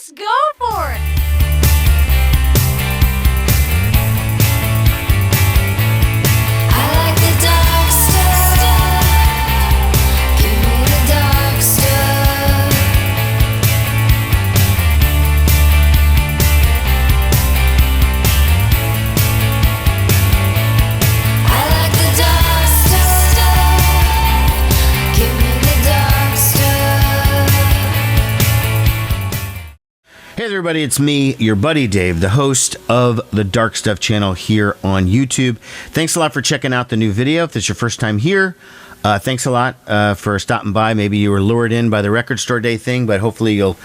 Let's go for it! I like the dark stuff. Give me the dark stuff. I like the dark stuff. Give me the dark stuff. Hey everybody, it's me, your buddy Dave, the host of the Dark Stuff channel here on YouTube. Thanks a lot for checking out the new video. If this is your first time here, thanks a lot for stopping by. Maybe you were lured in by the record store day thing, but hopefully you'll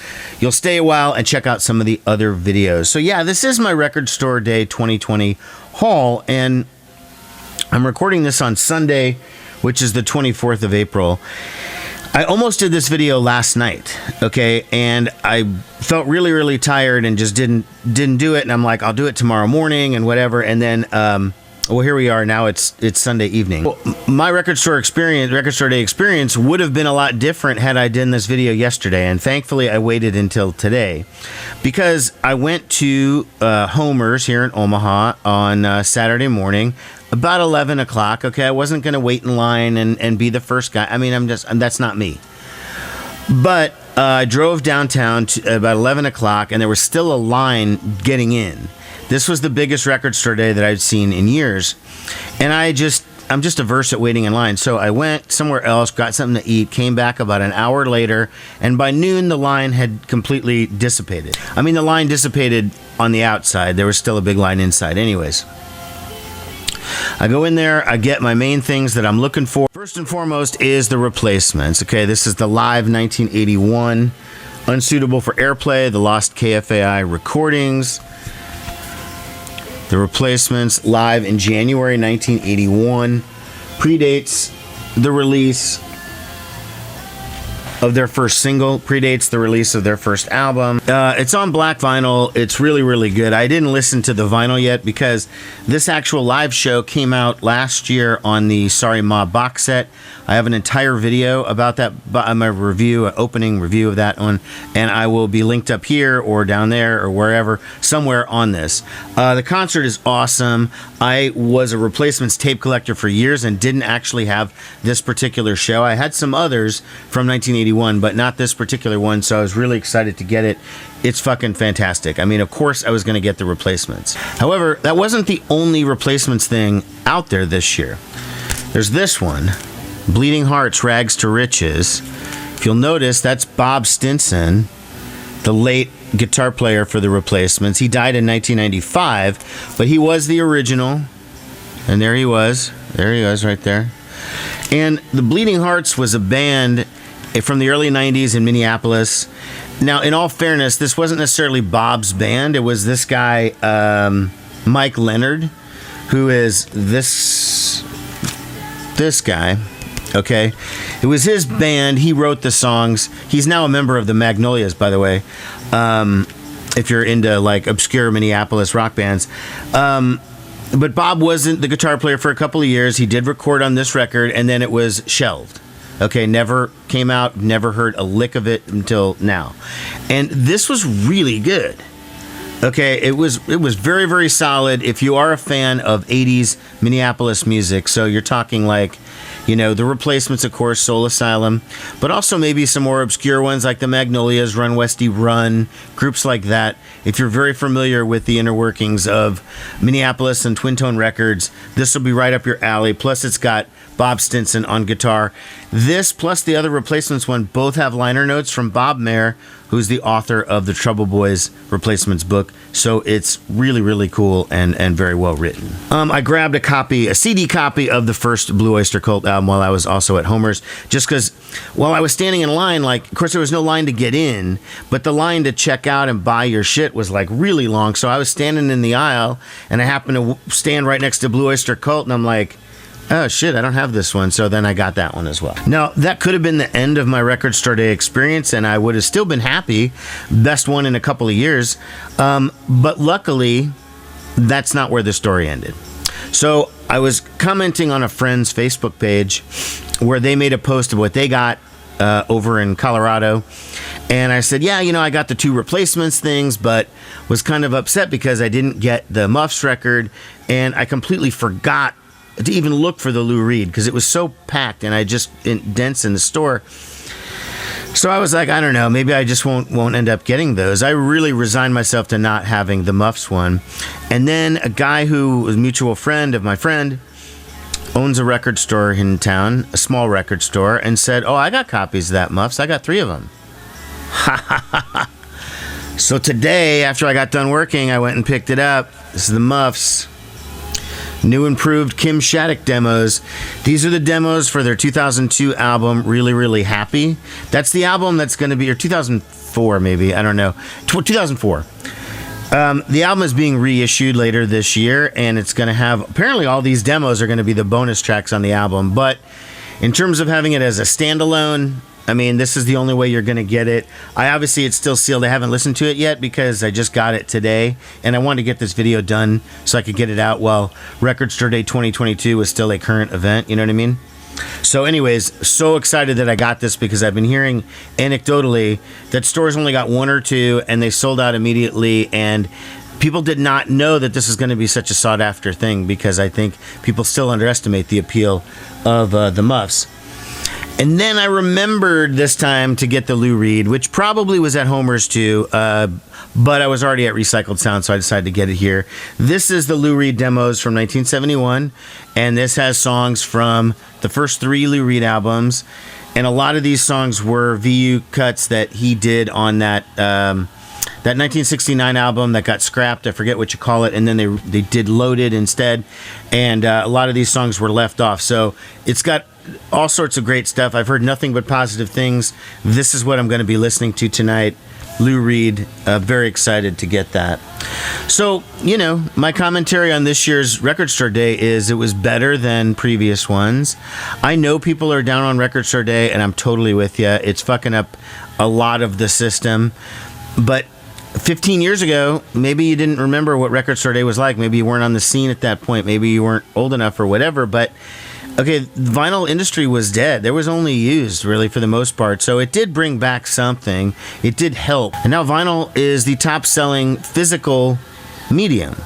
stay a while and check out some of the other videos. So yeah, this is my record store day 2020 haul, and I'm recording this on Sunday, which is the 24th of April. I almost did this video last night, okay, and I felt really, really tired and just didn't do it, and I'm like, I'll do it tomorrow morning and whatever, and then, well, here we are now. It's Sunday evening. Well, my record store day experience would have been a lot different had I done this video yesterday, and thankfully I waited until today, because I went to Homer's here in Omaha on Saturday morning. About 11 o'clock, okay? I wasn't going to wait in line and be the first guy. I mean, that's not me. But I drove downtown to about 11 o'clock, and there was still a line getting in. This was the biggest record store day that I'd seen in years. And I'm just averse at waiting in line. So I went somewhere else, got something to eat, came back about an hour later, and by noon, the line had completely dissipated. I mean, the line dissipated on the outside. There was still a big line inside anyways. I go in there, I get my main things that I'm looking for. First and foremost is the replacements. Okay, this is the live 1981, unsuitable for airplay, the lost KFAI recordings. The replacements live in January 1981, predates the release of their first single, predates the release of their first album. It's on black vinyl. It's really, really good. I didn't listen to the vinyl yet because this actual live show came out last year on the Sorry Ma box set. I have an entire video about that, my review, an opening review of that one, and I will be linked up here or down there or wherever, somewhere on this. The concert is awesome. I was a replacements tape collector for years and didn't actually have this particular show. I had some others from 1981, but not this particular one, so I was really excited to get it. It's fucking fantastic. I mean, of course I was going to get the replacements. However, that wasn't the only replacements thing out there this year. There's this one, Bleeding Hearts, Rags to Riches. If you'll notice, that's Bob Stinson, the late guitar player for the replacements. He died in 1995, but he was the original. And there he was. There he was right there. And the Bleeding Hearts was a band from the early 90s in Minneapolis. Now, in all fairness, this wasn't necessarily Bob's band. It was this guy, Mike Leonard, who is this guy. Okay, it was his band. He wrote the songs. He's now a member of the Magnolias, by the way. If you're into like obscure Minneapolis rock bands. But Bob wasn't the guitar player for a couple of years. He did record on this record, and then it was shelved. Okay, never came out, never heard a lick of it until now. And this was really good. Okay, it was very, very solid. If you are a fan of 80s Minneapolis music, so you're talking like, you know, the replacements, of course, Soul Asylum, but also maybe some more obscure ones like the Magnolias, Run Westy Run, groups like that. If you're very familiar with the inner workings of Minneapolis and Twin Tone Records, this will be right up your alley. Plus, it's got Bob Stinson on guitar. This, plus the other replacements one, both have liner notes from Bob Mayer, who's the author of the Trouble Boys replacements book. So it's really, really cool and very well written. I grabbed a CD copy of the first Blue Oyster Cult album while I was also at Homer's, just because while I was standing in line, like, of course there was no line to get in, but the line to check out and buy your shit was like really long. So I was standing in the aisle and I happened to stand right next to Blue Oyster Cult, and I'm like, oh shit, I don't have this one. So then I got that one as well. Now, that could have been the end of my record store day experience, and I would have still been happy. Best one in a couple of years. But luckily, that's not where the story ended. So I was commenting on a friend's Facebook page where they made a post of what they got over in Colorado. And I said, yeah, I got the 2 replacements things, but was kind of upset because I didn't get the Muffs record, and I completely forgot to even look for the Lou Reed because it was so packed and dense in the store. So I was like, I don't know, maybe I just won't end up getting those. I really resigned myself to not having the Muffs one. And then a guy who was a mutual friend of my friend owns a record store in town, a small record store, and said, oh, I got copies of that Muffs. I got 3 of them. So today, after I got done working, I went and picked it up. This is the Muffs. New improved Kim Shattuck demos. These are the demos for their 2002 album, Really, Really Happy. That's the album that's going to be, or 2004 maybe, I don't know. 2004. The album is being reissued later this year, and it's going to have, apparently all these demos are going to be the bonus tracks on the album, but in terms of having it as a standalone, I mean, this is the only way you're going to get it. Obviously, it's still sealed. I haven't listened to it yet because I just got it today, and I wanted to get this video done so I could get it out while Record Store Day 2022 was still a current event. You know what I mean? So anyways, so excited that I got this because I've been hearing anecdotally that stores only got 1 or 2, and they sold out immediately, and people did not know that this is going to be such a sought-after thing because I think people still underestimate the appeal of the Muffs. And then I remembered this time to get the Lou Reed, which probably was at Homer's too, but I was already at Recycled Sound, so I decided to get it here. This is the Lou Reed demos from 1971, and this has songs from the first 3 Lou Reed albums, and a lot of these songs were VU cuts that he did on that 1969 album that got scrapped. I forget what you call it, and then they did Loaded instead, and a lot of these songs were left off. So it's got all sorts of great stuff. I've heard nothing but positive things. This is what I'm going to be listening to tonight. Lou Reed, very excited to get that. So, my commentary on this year's Record Store Day is it was better than previous ones. I know people are down on Record Store Day, and I'm totally with you. It's fucking up a lot of the system. But 15 years ago, maybe you didn't remember what Record Store Day was like. Maybe you weren't on the scene at that point. Maybe you weren't old enough or whatever. But okay, the vinyl industry was dead. There was only used, really, for the most part. So it did bring back something. It did help. And now vinyl is the top-selling physical medium,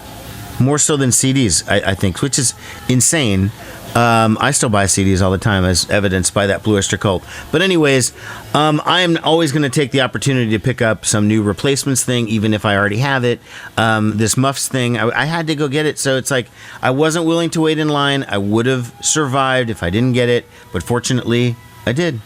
more so than CDs, I think, which is insane. I still buy CDs all the time, as evidenced by that Blue Oyster Cult. But anyways, I'm always going to take the opportunity to pick up some new replacements thing, even if I already have it. This Muffs thing, I had to go get it, so it's like I wasn't willing to wait in line. I would have survived if I didn't get it, but fortunately, I did.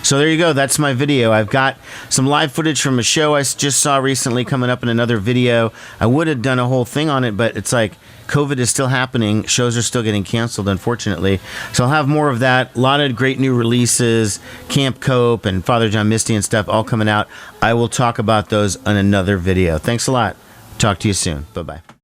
So there you go. That's my video. I've got some live footage from a show I just saw recently coming up in another video. I would have done a whole thing on it, but it's like COVID is still happening. Shows are still getting canceled, unfortunately. So I'll have more of that. A lot of great new releases, Camp Cope and Father John Misty and stuff all coming out. I will talk about those on another video. Thanks a lot. Talk to you soon. Bye-bye.